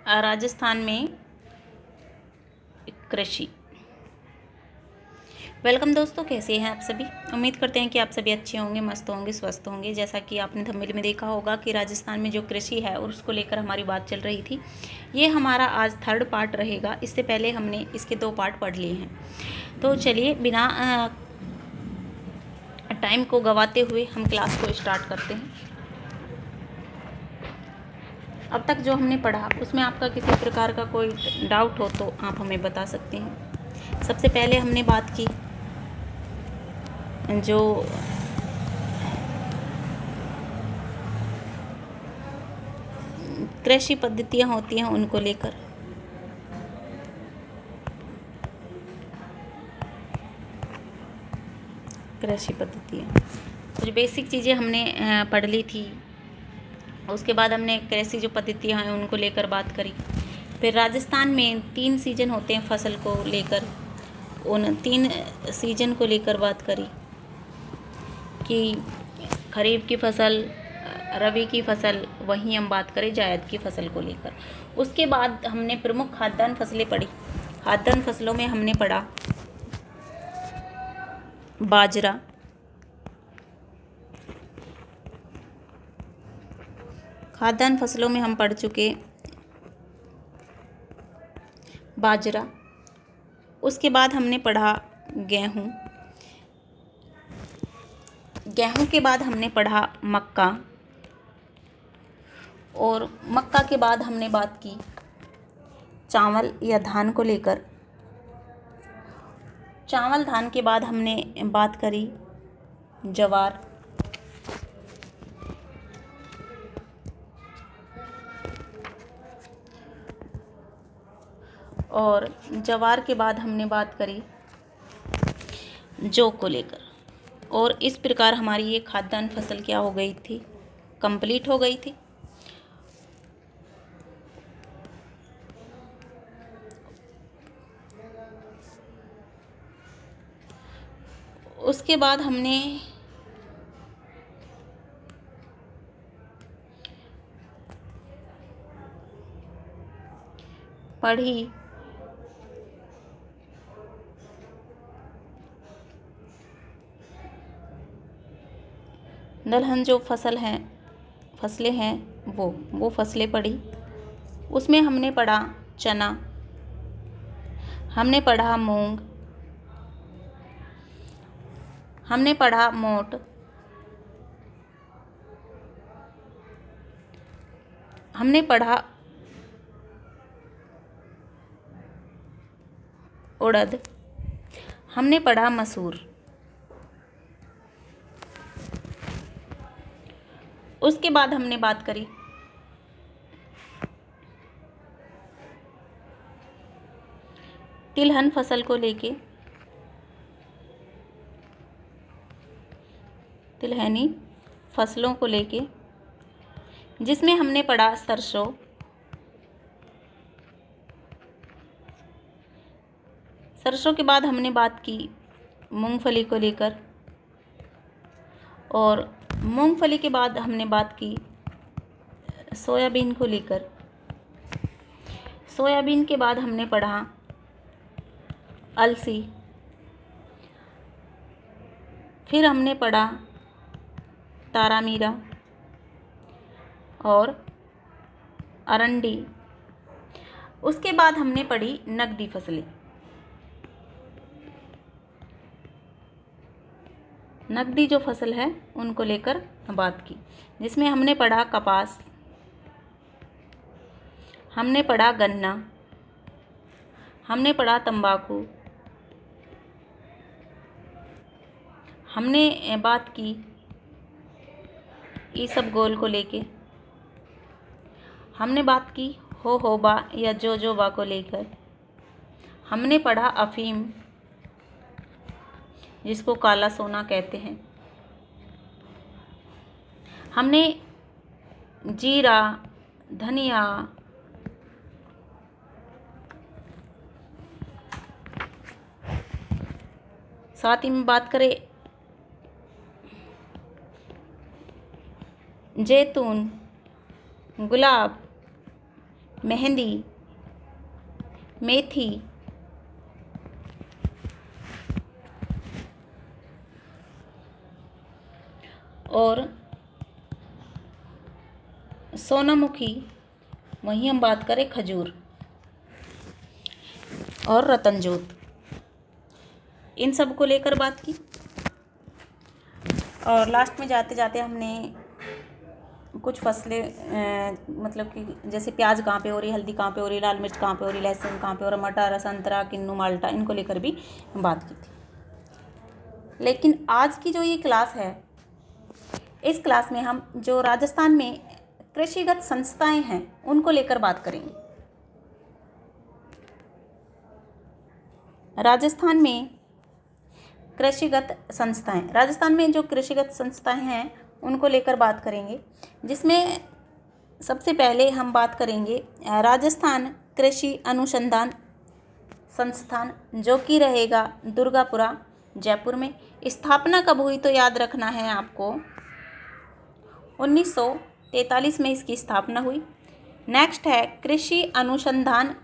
राजस्थान में कृषि। वेलकम दोस्तों, कैसे हैं आप सभी। उम्मीद करते हैं कि आप सभी अच्छे होंगे, मस्त होंगे, स्वस्थ होंगे। जैसा कि आपने थंबनेल में देखा होगा कि राजस्थान में जो कृषि है और उसको लेकर हमारी बात चल रही थी। ये हमारा आज थर्ड पार्ट रहेगा। इससे पहले हमने इसके 2 पार्ट पढ़ लिए हैं। तो चलिए बिना टाइम को गंवाते हुए हम क्लास को स्टार्ट करते हैं। अब तक जो हमने पढ़ा उसमें आपका किसी प्रकार का कोई डाउट हो तो आप हमें बता सकते हैं। सबसे पहले हमने बात की जो कृषि पद्धतियाँ होती हैं उनको लेकर। कृषि पद्धतियाँ तो जो बेसिक चीज़ें हमने पढ़ ली थी, उसके बाद हमने कृषि जो पद्धतियाँ हैं उनको लेकर बात करी। फिर राजस्थान में 3 सीजन होते हैं फसल को लेकर, उन 3 सीजन को लेकर बात करी कि खरीफ की फसल, रबी की फसल, वहीं हम बात करें जायद की फसल को लेकर। उसके बाद हमने प्रमुख खाद्यान्न फसलें पढ़ी। खाद्यान्न फसलों में हमने पढ़ा बाजरा, खाद्यान्न फसलों में हम पढ़ चुके बाजरा। उसके बाद हमने पढ़ा गेहूँ। गेहूँ के बाद हमने पढ़ा मक्का, और मक्का के बाद हमने बात की चावल या धान को लेकर। चावल धान के बाद हमने बात करी ज्वार, और ज्वार के बाद हमने बात करी जौ को लेकर। और इस प्रकार हमारी ये खाद्यान्न फसल क्या हो गई थी, कंप्लीट हो गई थी। उसके बाद हमने पढ़ी दलहन जो फसलें हैं वो फसलें पढ़ी। उसमें हमने पढ़ा चना, हमने पढ़ा मूंग, हमने पढ़ा मोट, हमने पढ़ा उड़द, हमने पढ़ा मसूर। उसके बाद हमने बात करी तिलहन फसल को लेके, तिलहनी फसलों को लेके, जिसमें हमने पढ़ा सरसों, सरसों के बाद हमने बात की मूंगफली को लेकर, और मूंगफली के बाद हमने बात की सोयाबीन को लेकर। सोयाबीन के बाद हमने पढ़ा अलसी, फिर हमने पढ़ा तारामीरा और अरंडी। उसके बाद हमने पढ़ी नकदी फसलें। नकदी जो फसल है उनको लेकर बात की, जिसमें हमने पढ़ा कपास, हमने पढ़ा गन्ना, हमने पढ़ा तंबाकू, हमने बात की इसबगोल को लेके, हमने बात की होबा या जोजोबा को लेकर, हमने पढ़ा अफीम जिसको काला सोना कहते हैं, हमने जीरा, धनिया, साथ ही में बात करें जैतून, गुलाब, मेहंदी, मेथी, और सोनामुखी, वहीं हम बात करें खजूर और रतनजोत, इन सब को लेकर बात की। और लास्ट में जाते जाते हमने कुछ फसलें मतलब कि जैसे प्याज कहाँ पे हो रही, हल्दी कहाँ पे हो रही, लाल मिर्च कहाँ पे हो रही, लहसुन कहाँ पे हो रहा, मटर, संतरा, किन्नू, माल्टा, इनको लेकर भी बात की थी। लेकिन आज की जो ये क्लास है, इस क्लास में हम जो राजस्थान में कृषिगत संस्थाएं हैं उनको लेकर बात करेंगे। राजस्थान में कृषिगत संस्थाएं, राजस्थान में जो कृषिगत संस्थाएं हैं उनको लेकर बात करेंगे, जिसमें सबसे पहले हम बात करेंगे राजस्थान कृषि अनुसंधान संस्थान, जो कि रहेगा दुर्गापुरा, जयपुर में। स्थापना कब हुई तो याद रखना है आपको, 1943 में इसकी स्थापना हुई। नेक्स्ट है कृषि अनुसंधान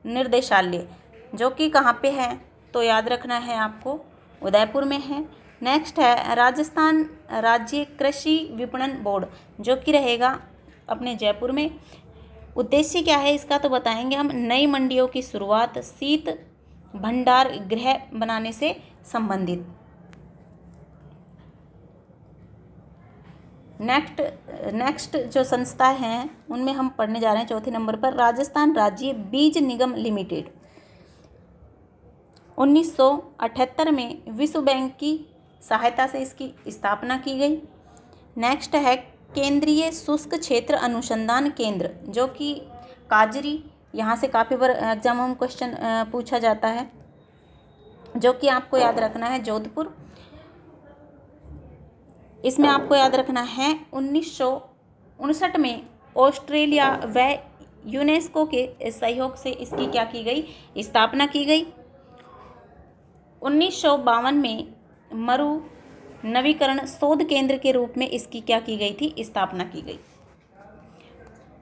निर्देशालय, जो कि कहाँ पे है तो याद रखना है आपको, उदयपुर में है। नेक्स्ट है राजस्थान राज्य कृषि विपणन बोर्ड, जो कि रहेगा अपने जयपुर में। उद्देश्य क्या है इसका तो बताएंगे हम, नई मंडियों की शुरुआत, शीत भंडार गृह बनाने से संबंधित। नेक्स्ट जो संस्था हैं उनमें हम पढ़ने जा रहे हैं चौथे नंबर पर, राजस्थान राज्य बीज निगम लिमिटेड। 1978 में विश्व बैंक की सहायता से इसकी स्थापना की गई। नेक्स्ट है केंद्रीय शुष्क क्षेत्र अनुसंधान केंद्र, जो कि काजरी, यहाँ से काफ़ी बार एग्जाम में क्वेश्चन पूछा जाता है, जो कि आपको याद रखना है जोधपुर। इसमें आपको याद रखना है 1959 में ऑस्ट्रेलिया व यूनेस्को के सहयोग से इसकी क्या की गई, स्थापना की गई। 1952 में मरु नवीकरण शोध केंद्र के रूप में इसकी क्या की गई थी, स्थापना की गई।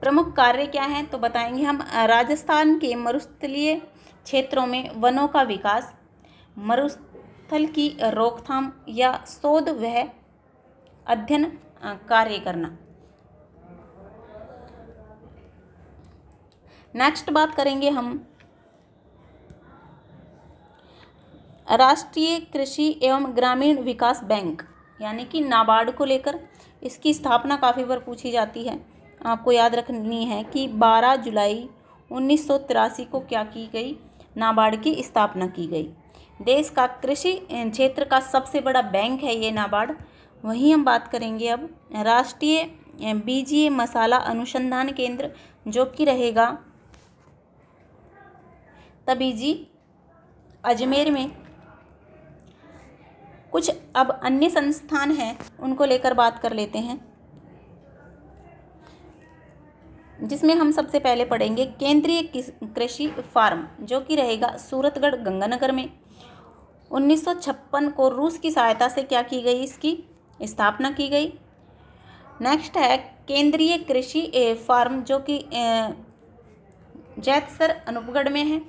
प्रमुख कार्य क्या हैं तो बताएंगे हम, राजस्थान के मरुस्थलीय क्षेत्रों में वनों का विकास, मरुस्थल की रोकथाम या शोध व अध्ययन कार्य करना। नेक्स्ट बात करेंगे हम राष्ट्रीय कृषि एवं ग्रामीण विकास बैंक यानी कि नाबार्ड को लेकर। इसकी स्थापना काफ़ी बार पूछी जाती है, आपको याद रखनी है कि 12 जुलाई 1983 को क्या की गई, नाबार्ड की स्थापना की गई। देश का कृषि क्षेत्र का सबसे बड़ा बैंक है ये नाबार्ड। वहीं हम बात करेंगे अब राष्ट्रीय बीजीय मसाला अनुसंधान केंद्र, जो कि रहेगा तबीजी, अजमेर में। कुछ अब अन्य संस्थान हैं उनको लेकर बात कर लेते हैं, जिसमें हम सबसे पहले पढ़ेंगे केंद्रीय कृषि फार्म, जो कि रहेगा सूरतगढ़, गंगानगर में। 1956 को रूस की सहायता से क्या की गई, इसकी स्थापना की गई। नेक्स्ट है केंद्रीय कृषि फार्म, जो कि जैतसर, अनूपगढ़ में है।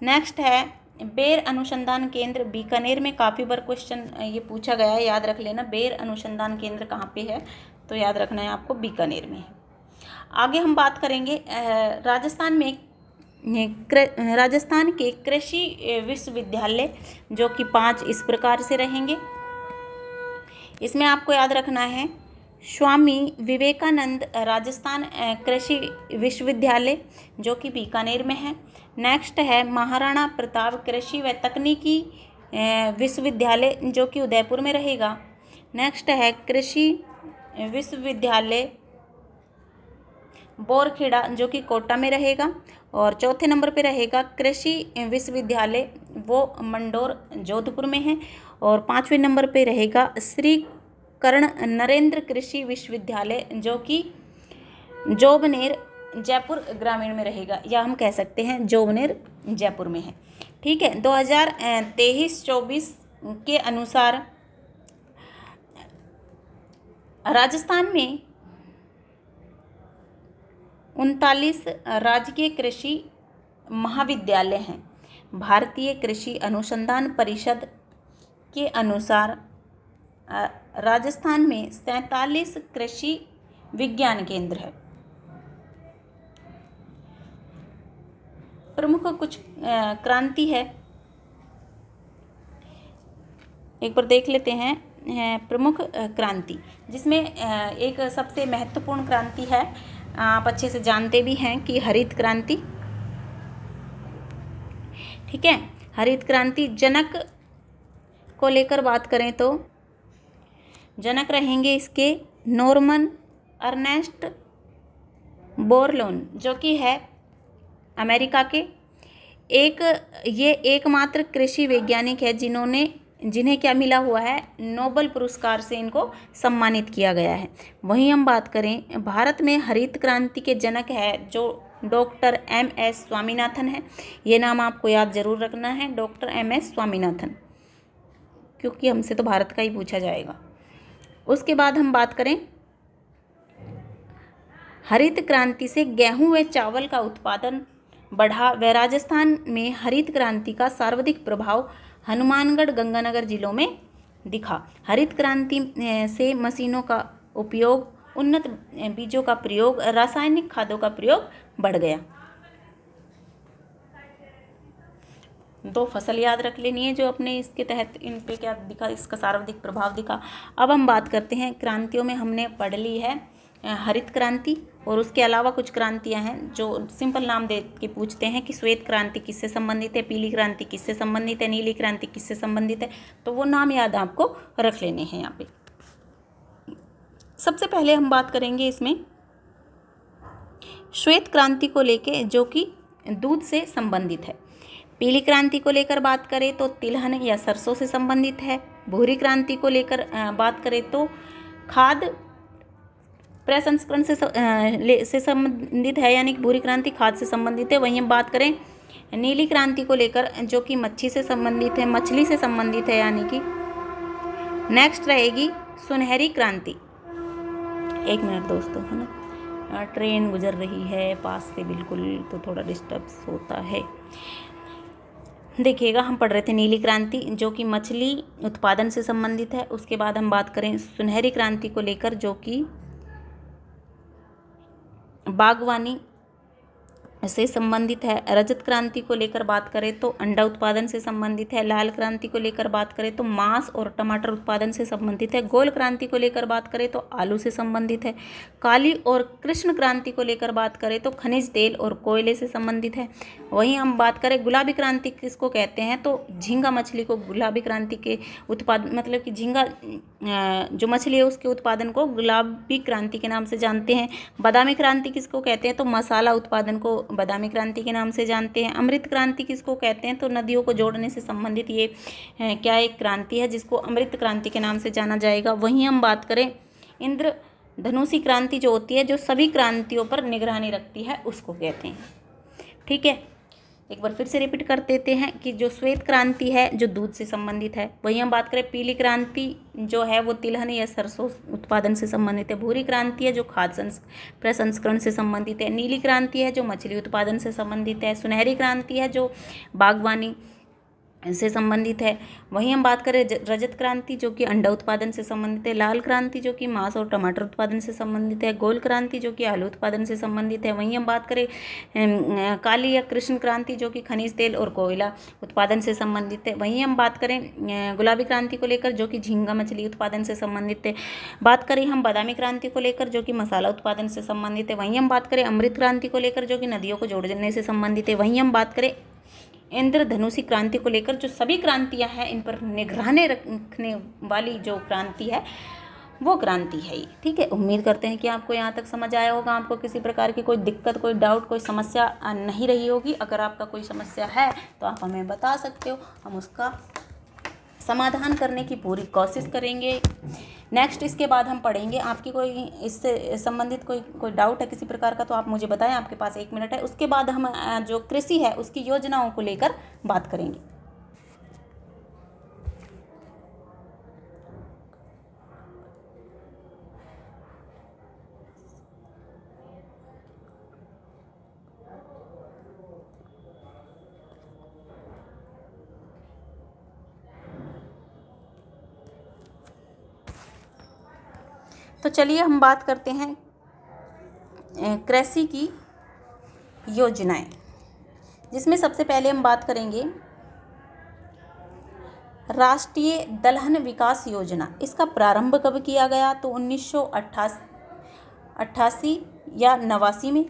नेक्स्ट है बेर अनुसंधान केंद्र, बीकानेर में। काफ़ी बार क्वेश्चन ये पूछा गया है, याद रख लेना, बेर अनुसंधान केंद्र कहाँ पे है तो याद रखना है आपको, बीकानेर में है। आगे हम बात करेंगे राजस्थान के कृषि विश्वविद्यालय, जो कि 5 इस प्रकार से रहेंगे। इसमें आपको याद रखना है स्वामी विवेकानंद राजस्थान कृषि विश्वविद्यालय, जो कि बीकानेर में है। नेक्स्ट है महाराणा प्रताप कृषि व तकनीकी विश्वविद्यालय, जो कि उदयपुर में रहेगा। नेक्स्ट है कृषि विश्वविद्यालय बोरखेड़ा, जो कि कोटा में रहेगा। और चौथे नंबर पे रहेगा कृषि विश्वविद्यालय, वो मंडोर, जोधपुर में है। और 5वें नंबर पे रहेगा श्री कर्ण नरेंद्र कृषि विश्वविद्यालय, जो कि जोबनेर, जयपुर ग्रामीण में रहेगा, या हम कह सकते हैं जोबनेर, जयपुर में है। ठीक है, 2023-24 के अनुसार राजस्थान में 39 राजकीय कृषि महाविद्यालय हैं। भारतीय कृषि अनुसंधान परिषद के अनुसार राजस्थान में 47 कृषि विज्ञान केंद्र है। प्रमुख कुछ क्रांति है, एक बार देख लेते हैं। प्रमुख क्रांति, जिसमें एक सबसे महत्वपूर्ण क्रांति है, आप अच्छे से जानते भी हैं कि हरित क्रांति। ठीक है, हरित क्रांति जनक को लेकर बात करें तो जनक रहेंगे इसके नॉर्मन अर्नेस्ट बोरलोन, जो कि है अमेरिका के ये एकमात्र कृषि वैज्ञानिक है जिन्हें क्या मिला हुआ है, नोबेल पुरस्कार से इनको सम्मानित किया गया है। वहीं हम बात करें, भारत में हरित क्रांति के जनक है जो डॉक्टर MS स्वामीनाथन है। ये नाम आपको याद जरूर रखना है, डॉक्टर MS स्वामीनाथन, क्योंकि हमसे तो भारत का ही पूछा जाएगा। उसके बाद हम बात करें, हरित क्रांति से गेहूं व चावल का उत्पादन बढ़ा व राजस्थान में हरित क्रांति का सर्वाधिक प्रभाव हनुमानगढ़ गंगानगर जिलों में दिखा। हरित क्रांति से मशीनों का उपयोग, उन्नत बीजों का प्रयोग, रासायनिक खादों का प्रयोग बढ़ गया। 2 फसल याद रख लेनी है जो अपने इसके तहत इन पे क्या दिखा, इसका सर्वाधिक प्रभाव दिखा। अब हम बात करते हैं क्रांतियों में, हमने पढ़ ली है हरित क्रांति, और उसके अलावा कुछ क्रांतियां हैं जो सिंपल नाम दे के पूछते हैं कि श्वेत क्रांति किससे संबंधित है, पीली क्रांति किससे संबंधित है, नीली क्रांति किससे संबंधित है, तो वो नाम याद आपको रख लेने हैं यहाँ पे। सबसे पहले हम बात करेंगे इसमें श्वेत क्रांति को लेके, जो कि दूध से संबंधित है। पीली क्रांति को लेकर बात करें तो तिलहन या सरसों से संबंधित है। भूरी क्रांति को लेकर बात करें तो खाद प्रसंस्करण से संबंधित है, यानी कि भूरी क्रांति खाद से संबंधित है। वहीं हम बात करें नीली क्रांति को लेकर, जो कि मच्छी से संबंधित है, मछली से संबंधित है, यानी कि नेक्स्ट रहेगी सुनहरी क्रांति। 1 मिनट दोस्तों, है ना, ट्रेन गुजर रही है पास से बिल्कुल, तो थोड़ा डिस्टर्ब्स होता है। देखिएगा, हम पढ़ रहे थे नीली क्रांति जो कि मछली उत्पादन से संबंधित है। उसके बाद हम बात करें सुनहरी क्रांति को लेकर, जो कि बागवानी से संबंधित है। रजत क्रांति को लेकर बात करें तो अंडा उत्पादन से संबंधित है। लाल क्रांति को लेकर बात करें तो मांस और टमाटर उत्पादन से संबंधित है। गोल क्रांति को लेकर बात करें तो आलू से संबंधित है। काली और कृष्ण क्रांति को लेकर बात करें तो खनिज तेल और कोयले से संबंधित है। वहीं हम बात करें गुलाबी क्रांति किसको कहते हैं, तो झींगा मछली को गुलाबी क्रांति के उत्पाद, मतलब कि झींगा जो मछली है उसके उत्पादन को गुलाबी क्रांति के नाम से जानते हैं। बादामी क्रांति किसको कहते हैं, तो मसाला उत्पादन को बादामी क्रांति के नाम से जानते हैं। अमृत क्रांति किसको कहते हैं, तो नदियों को जोड़ने से संबंधित ये क्या एक क्रांति है जिसको अमृत क्रांति के नाम से जाना जाएगा। वहीं हम बात करें इंद्रधनुषी क्रांति जो होती है, जो सभी क्रांतियों पर निगरानी रखती है, उसको कहते हैं। ठीक है, एक बार फिर से रिपीट कर देते हैं कि जो श्वेत क्रांति है जो दूध से संबंधित है। वहीं हम बात करें पीली क्रांति जो है वो तिलहन या सरसों उत्पादन से संबंधित है। भूरी क्रांति है जो खाद्य प्रसंस्करण से संबंधित है। नीली क्रांति है जो मछली उत्पादन से संबंधित है। सुनहरी क्रांति है जो बागवानी से संबंधित है। वहीं हम बात करें रजत क्रांति जो कि अंडा उत्पादन से संबंधित है। लाल क्रांति जो कि मांस और टमाटर उत्पादन से संबंधित है। गोल क्रांति जो कि आलू उत्पादन से संबंधित है। वहीं हम बात करें काली या कृष्ण क्रांति जो कि खनिज तेल और कोयला उत्पादन से संबंधित है। वहीं हम बात करें गुलाबी क्रांति को लेकर जो कि झींगा मछली उत्पादन से संबंधित है। बात करें हम बादामी क्रांति को लेकर जो कि मसाला उत्पादन से संबंधित है। वहीं हम बात करें अमृत क्रांति को लेकर जो कि नदियों को जोड़ने से संबंधित है। वहीं हम बात करें इंद्रधनुषी क्रांति को लेकर, जो सभी क्रांतियां हैं इन पर निगरानी रखने वाली जो क्रांति है वो क्रांति है ये। ठीक है, उम्मीद करते हैं कि आपको यहाँ तक समझ आया होगा। आपको किसी प्रकार की कोई दिक्कत, कोई डाउट, कोई समस्या नहीं रही होगी। अगर आपका कोई समस्या है तो आप हमें बता सकते हो, हम उसका समाधान करने की पूरी कोशिश करेंगे। नेक्स्ट इसके बाद हम पढ़ेंगे, आपकी कोई इससे संबंधित कोई डाउट है किसी प्रकार का तो आप मुझे बताएं, आपके पास 1 मिनट है। उसके बाद हम जो कृषि है उसकी योजनाओं को लेकर बात करेंगे। तो चलिए हम बात करते हैं कृषि की योजनाएं, जिसमें सबसे पहले हम बात करेंगे राष्ट्रीय दलहन विकास योजना। इसका प्रारंभ कब किया गया? तो 1988 या 89 में।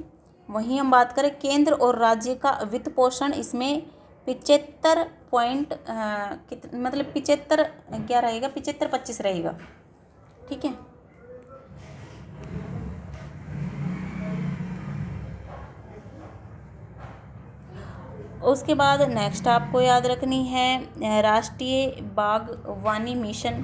वहीं हम बात करें केंद्र और राज्य का वित्त पोषण, इसमें 75 पॉइंट मतलब 75 क्या रहेगा, 75-25 रहेगा, ठीक है। उसके बाद नेक्स्ट आपको याद रखनी है राष्ट्रीय बागवानी मिशन।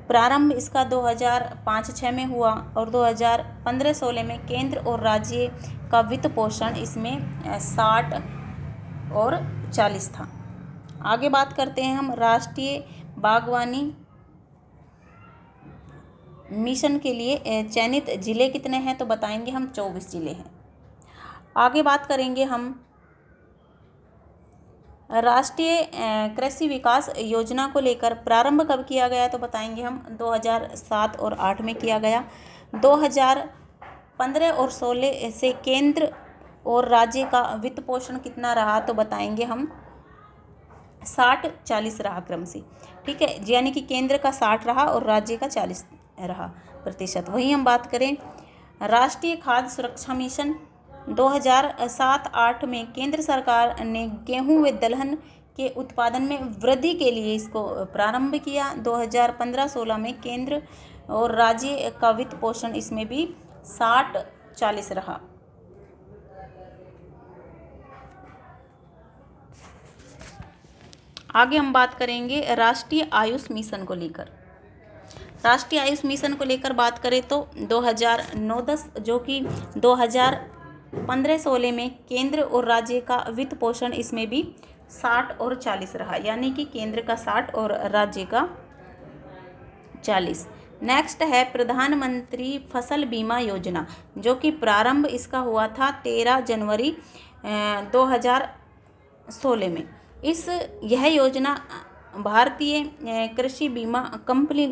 प्रारंभ इसका 2005-06 में हुआ और 2015-16 में केंद्र और राज्य का वित्त पोषण इसमें 60 और 40 था। आगे बात करते हैं हम राष्ट्रीय बागवानी मिशन के लिए चयनित जिले कितने हैं? तो बताएंगे हम 24 जिले हैं। आगे बात करेंगे हम राष्ट्रीय कृषि विकास योजना को लेकर प्रारंभ कब किया गया? तो बताएंगे हम 2007 और 8 में किया गया। 2015 और 16 से केंद्र और राज्य का वित्त पोषण कितना रहा? तो बताएंगे हम 60-40 रहा क्रम से, ठीक है, यानी कि केंद्र का 60 रहा और राज्य का 40 रहा प्रतिशत। वहीं हम बात करें राष्ट्रीय खाद्य सुरक्षा मिशन, 2007-8 में केंद्र सरकार ने गेहूं व दलहन के उत्पादन में वृद्धि के लिए इसको प्रारंभ किया। 2015-16 में केंद्र और राज्य का वित्त पोषण इसमें भी 60-40 रहा। आगे हम बात करेंगे राष्ट्रीय आयुष मिशन को लेकर। राष्ट्रीय आयुष मिशन को लेकर बात करें तो 2009-10 जो कि 2015-16 में केंद्र और राज्य का वित्त पोषण इसमें भी 60 और 40 रहा, यानी कि केंद्र का 60 और राज्य का 40। नेक्स्ट है प्रधानमंत्री फसल बीमा योजना, जो कि प्रारंभ इसका हुआ था 13 जनवरी 2016 में। यह योजना भारतीय कृषि बीमा कंपनी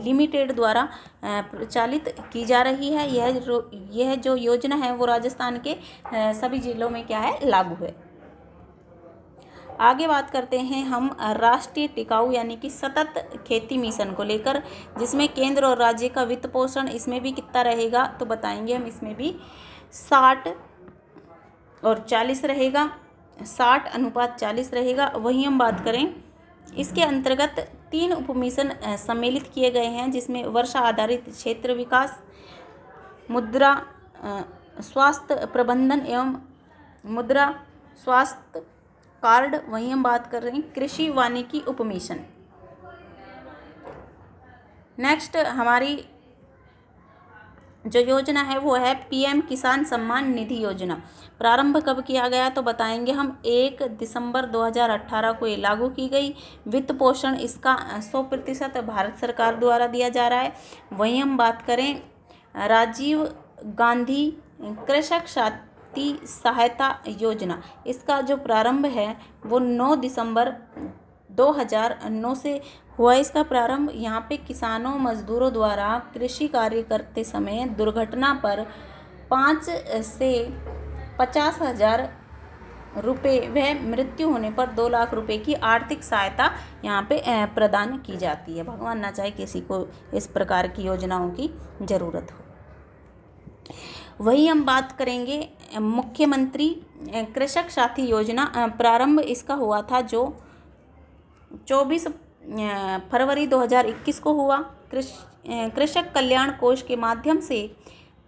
लिमिटेड द्वारा प्रचालित की जा रही है। यह जो योजना है वो राजस्थान के सभी जिलों में क्या है, लागू है। आगे बात करते हैं हम राष्ट्रीय टिकाऊ यानी कि सतत खेती मिशन को लेकर, जिसमें केंद्र और राज्य का वित्त पोषण इसमें भी कितना रहेगा? तो बताएंगे हम इसमें भी 60 और 40 रहेगा, 60:40 रहेगा। वहीं हम बात करें इसके अंतर्गत 3 उपमिशन सम्मिलित किए गए हैं, जिसमें वर्षा आधारित क्षेत्र विकास, मुद्रा स्वास्थ्य प्रबंधन एवं मुद्रा स्वास्थ्य कार्ड। वहीं हम बात कर रहे हैं कृषि वानिकी उपमिशन। नेक्स्ट हमारी जो योजना है वो है पीएम किसान सम्मान निधि योजना। प्रारंभ कब किया गया? तो बताएंगे हम 1 दिसंबर 2018 को ये लागू की गई। वित्त पोषण इसका 100% भारत सरकार द्वारा दिया जा रहा है। वहीं हम बात करें राजीव गांधी कृषक साथी सहायता योजना, इसका जो प्रारंभ है वो 9 दिसंबर 2009 से हुआ। इसका प्रारंभ यहाँ पे किसानों मजदूरों द्वारा कृषि कार्य करते समय दुर्घटना पर 5 से 50,000 रुपये व मृत्यु होने पर 2 लाख रुपए की आर्थिक सहायता यहाँ पे प्रदान की जाती है। भगवान ना चाहे किसी को इस प्रकार की योजनाओं की ज़रूरत हो। वही हम बात करेंगे मुख्यमंत्री कृषक साथी योजना। प्रारंभ इसका हुआ था जो 24 फरवरी 2021 को हुआ। कृषक कल्याण कोष के माध्यम से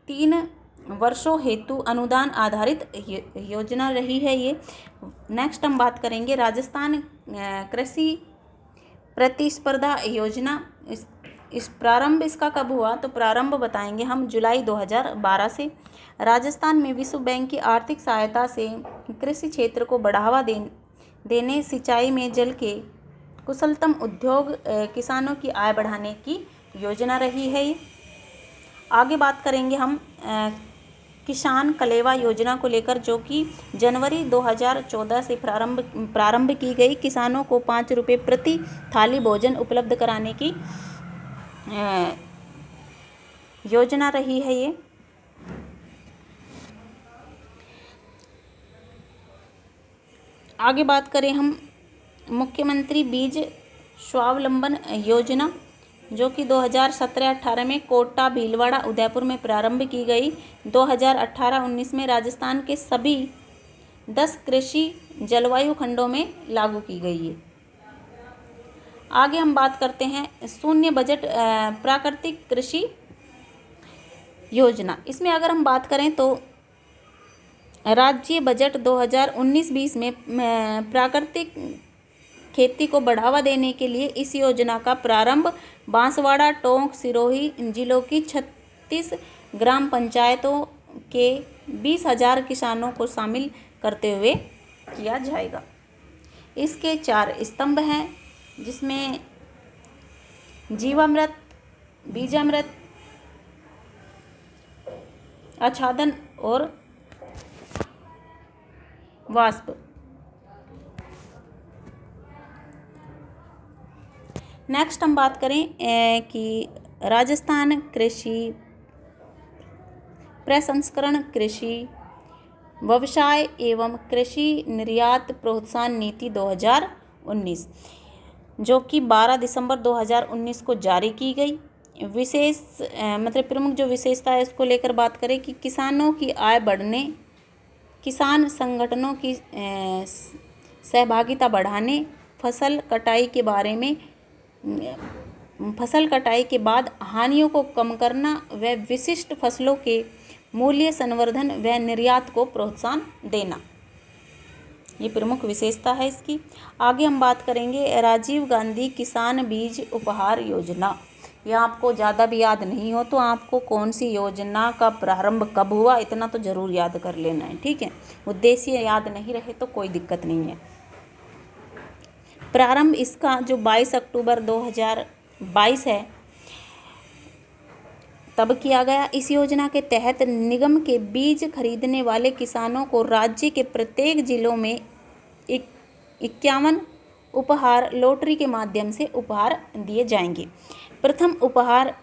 3 वर्षों हेतु अनुदान आधारित योजना रही है ये। नेक्स्ट हम बात करेंगे राजस्थान कृषि प्रतिस्पर्धा योजना। इस प्रारंभ इसका कब हुआ? तो प्रारंभ बताएंगे हम जुलाई 2012 से। राजस्थान में विश्व बैंक की आर्थिक सहायता से कृषि क्षेत्र को बढ़ावा देने, सिंचाई में जल के कुशलतम उद्योग, किसानों की आय बढ़ाने की योजना रही है ये। आगे बात करेंगे हम किसान कलेवा योजना को लेकर, जो कि जनवरी 2014 से प्रारंभ की गई। किसानों को 5 रुपये प्रति थाली भोजन उपलब्ध कराने की योजना रही है ये। आगे बात करें हम मुख्यमंत्री बीज स्वावलंबन योजना, जो कि 2017-18 में कोटा, भीलवाड़ा, उदयपुर में प्रारंभ की गई। 2018-19 में राजस्थान के सभी 10 कृषि जलवायु खंडों में लागू की गई है। आगे हम बात करते हैं शून्य बजट प्राकृतिक कृषि योजना। इसमें अगर हम बात करें तो राज्य बजट 2019-20 में प्राकृतिक खेती को बढ़ावा देने के लिए इस योजना का प्रारंभ बांसवाड़ा, टोंक, सिरोही जिलों की 36 ग्राम पंचायतों के 20,000 किसानों को शामिल करते हुए किया जाएगा। इसके 4 स्तंभ हैं, जिसमें जीवामृत, बीजामृत, आच्छादन और वाष्प। नेक्स्ट हम बात करें कि राजस्थान कृषि प्रसंस्करण, कृषि व्यवसाय एवं कृषि निर्यात प्रोत्साहन नीति 2019, जो कि 12 दिसंबर 2019 को जारी की गई। विशेष मतलब प्रमुख जो विशेषता है उसको लेकर बात करें कि किसानों की आय बढ़ने, किसान संगठनों की सहभागिता बढ़ाने, फसल कटाई के बाद हानियों को कम करना व विशिष्ट फसलों के मूल्य संवर्धन व निर्यात को प्रोत्साहन देना, ये प्रमुख विशेषता है इसकी। आगे हम बात करेंगे राजीव गांधी किसान बीज उपहार योजना। यह आपको ज़्यादा भी याद नहीं हो तो आपको कौन सी योजना का प्रारंभ कब हुआ इतना तो ज़रूर याद कर लेना है, ठीक है। उद्देश्य याद नहीं रहे तो कोई दिक्कत नहीं है। प्रारंभ इसका जो 22 अक्टूबर 2022 है तब किया गया। इस योजना के तहत निगम के बीज खरीदने वाले किसानों को राज्य के प्रत्येक जिलों में 51 उपहार लॉटरी के माध्यम से उपहार दिए जाएंगे। प्रथम उपहार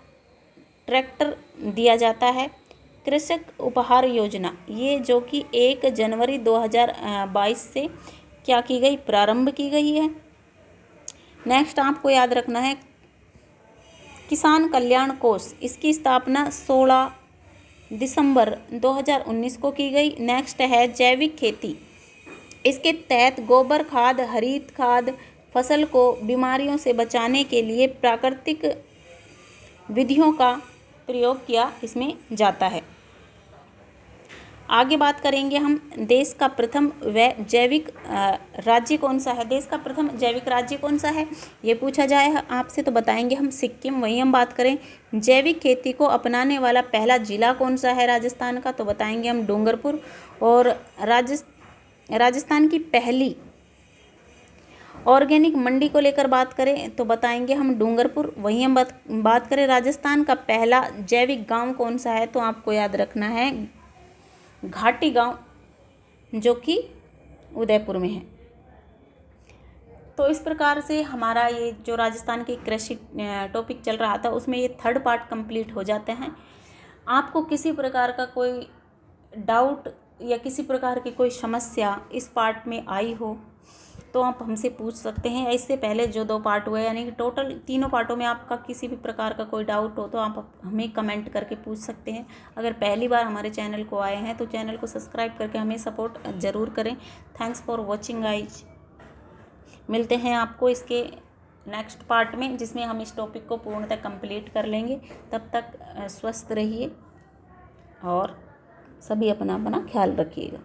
ट्रैक्टर दिया जाता है। कृषक उपहार योजना, ये जो कि 1 जनवरी 2022 से क्या की गई, प्रारंभ की गई है। नेक्स्ट आपको याद रखना है किसान कल्याण कोष, इसकी स्थापना 16 दिसंबर 2019 को की गई। नेक्स्ट है जैविक खेती, इसके तहत गोबर खाद, हरित खाद फसल को बीमारियों से बचाने के लिए प्राकृतिक विधियों का प्रयोग किया इसमें जाता है। आगे बात करेंगे हम देश का प्रथम व जैविक राज्य कौन सा है, देश का प्रथम जैविक राज्य कौन सा है ये पूछा जाए आपसे तो बताएंगे हम सिक्किम। वहीं हम बात करें जैविक खेती को अपनाने वाला पहला जिला कौन सा है राजस्थान का, तो बताएंगे हम डूंगरपुर। और राजस्थान की पहली ऑर्गेनिक मंडी को लेकर बात करें तो बताएंगे हम डूंगरपुर। वहीं हम बात करें राजस्थान का पहला जैविक गांव कौन सा है, तो आपको याद रखना है घाटी गांव, जो कि उदयपुर में है। तो इस प्रकार से हमारा ये जो राजस्थान की कृषि टॉपिक चल रहा था उसमें ये 3rd पार्ट कंप्लीट हो जाते हैं। आपको किसी प्रकार का कोई डाउट या किसी प्रकार की कोई समस्या इस पार्ट में आई हो तो आप हमसे पूछ सकते हैं। इससे पहले जो 2 पार्ट हुए यानी कि टोटल 3 पार्टों में आपका किसी भी प्रकार का कोई डाउट हो तो आप हमें कमेंट करके पूछ सकते हैं। अगर पहली बार हमारे चैनल को आए हैं तो चैनल को सब्सक्राइब करके हमें सपोर्ट ज़रूर करें। Thanks for watching guys. मिलते हैं आपको इसके नेक्स्ट पार्ट में जिसमें हम इस टॉपिक को पूर्णतः कंप्लीट कर लेंगे। तब तक स्वस्थ रहिए और सभी अपना ख्याल रखिएगा।